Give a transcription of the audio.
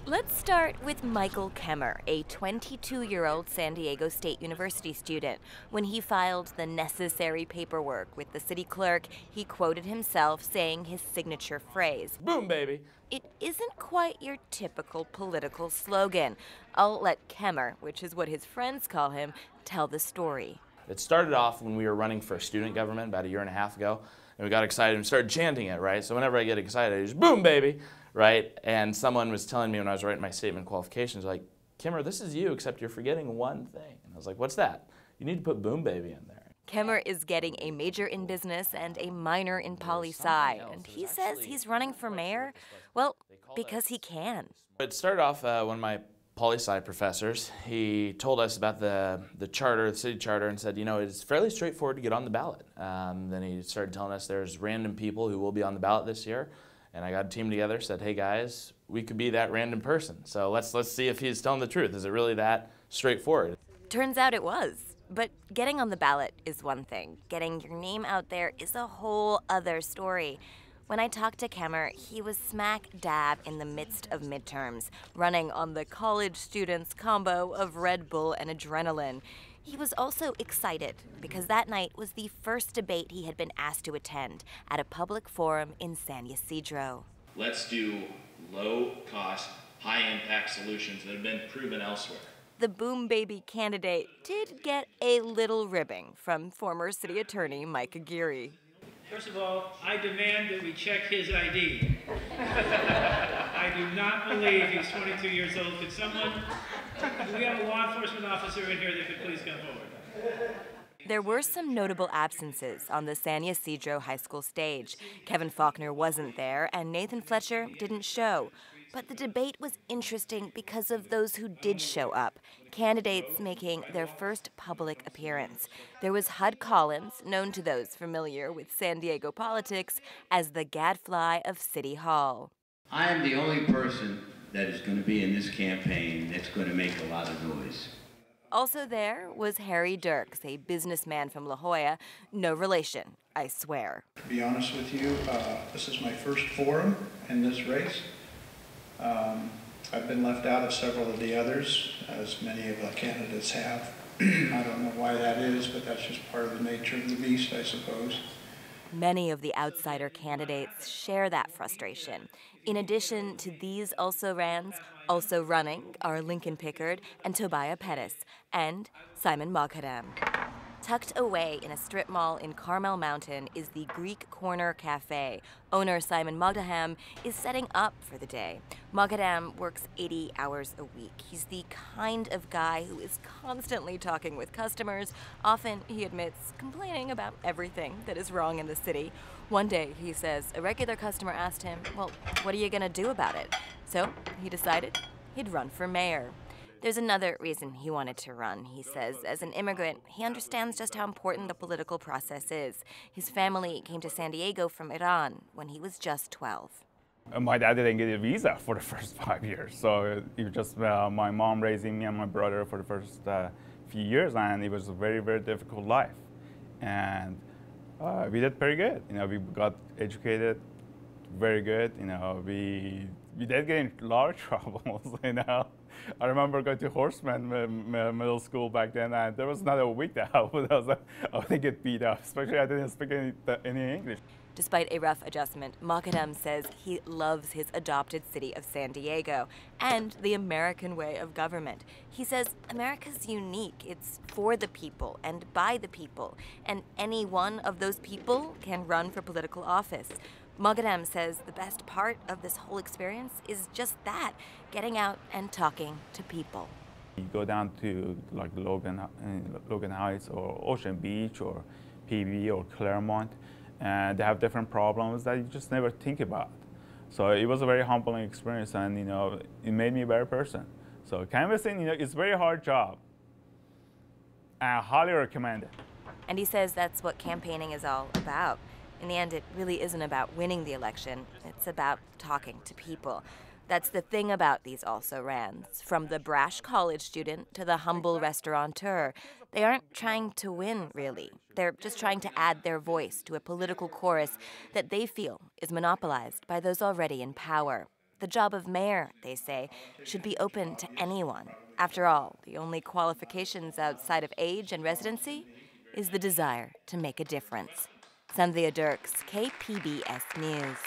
Let's start with Michael Kemmer, a 22-year-old San Diego State University student. When he filed the necessary paperwork with the city clerk, he quoted himself saying his signature phrase, "Boom, baby." It isn't quite your typical political slogan. I'll let Kemmer, which is what his friends call him, tell the story. It started off when we were running for student government about a year and a half ago, and we got excited and started chanting it, right? So whenever I get excited, I just, "Boom, baby," right? And someone was telling me when I was writing my statement of qualifications, like, "Kimmer, this is you, except you're forgetting one thing." And I was like, "What's that?" "You need to put 'boom, baby' in there." Kemmer is getting a major in business and a minor in poli-sci, and he says he's running for mayor, well, because he can. It started off one of my poli-sci professors. He told us about the charter, the city charter, and said, it's fairly straightforward to get on the ballot. Then he started telling us there's random people who will be on the ballot this year, and I got a team together, said, "Hey guys, we could be that random person. So let's see if he's telling the truth. Is it really that straightforward?" Turns out it was. But getting on the ballot is one thing. Getting your name out there is a whole other story. When I talked to Kemmer, he was smack dab in the midst of midterms, running on the college students' combo of Red Bull and adrenaline. He was also excited because that night was the first debate he had been asked to attend at a public forum in San Ysidro. Let's do low-cost, high-impact solutions that have been proven elsewhere. The Boom Baby candidate did get a little ribbing from former city attorney Mike Aguirre. First of all, I demand that we check his ID. I do not believe he's 22 years old. Could someone, we have a law enforcement officer in here that could please come forward. There were some notable absences on the San Ysidro High School stage. Kevin Faulkner wasn't there, and Nathan Fletcher didn't show. But the debate was interesting because of those who did show up, candidates making their first public appearance. There was Hud Collins, known to those familiar with San Diego politics as the gadfly of City Hall. I am the only person that is going to be in this campaign that's going to make a lot of noise. Also there was Harry Dirks, a businessman from La Jolla. No relation, I swear. To be honest with you, this is my first forum in this race. I've been left out of several of the others, as many of the candidates have. I don't know why that is, but that's just part of the nature of the beast, I suppose. Many of the outsider candidates share that frustration. In addition to these also-rans, also running are Lincoln Pickard and Tobias Pettis, and Simon Moghaddam. Tucked away in a strip mall in Carmel Mountain is the Greek Corner Cafe. Owner Simon Moghaddam is setting up for the day. Moghaddam works 80 hours a week. He's the kind of guy who is constantly talking with customers. Often, he admits, complaining about everything that is wrong in the city. One day, he says, a regular customer asked him, well, what are you gonna do about it? So he decided he'd run for mayor. There's another reason he wanted to run, he says. As an immigrant, he understands just how important the political process is. His family came to San Diego from Iran when he was just 12. My dad didn't get a visa for the first 5 years, so it was just my mom raising me and my brother for the first few years, and it was a very, very difficult life. And we did pretty good. We got educated very good. We did get in a lot of troubles, I remember going to Horseman Middle School back then, and there was not a week that I would get beat up, especially I didn't speak any English. Despite a rough adjustment, Moghaddam says he loves his adopted city of San Diego and the American way of government. He says America's unique. It's for the people and by the people, and any one of those people can run for political office. Moghaddam says the best part of this whole experience is just that, getting out and talking to people. You go down to like Logan Heights or Ocean Beach or PB or Claremont, and they have different problems that you just never think about. So it was a very humbling experience, and it made me a better person. So canvassing, it's a very hard job. I highly recommend it. And he says that's what campaigning is all about. In the end, it really isn't about winning the election. It's about talking to people. That's the thing about these also-rans. From the brash college student to the humble restaurateur, they aren't trying to win, really. They're just trying to add their voice to a political chorus that they feel is monopolized by those already in power. The job of mayor, they say, should be open to anyone. After all, the only qualifications outside of age and residency is the desire to make a difference. Sandhya, Dirks, KPBS News.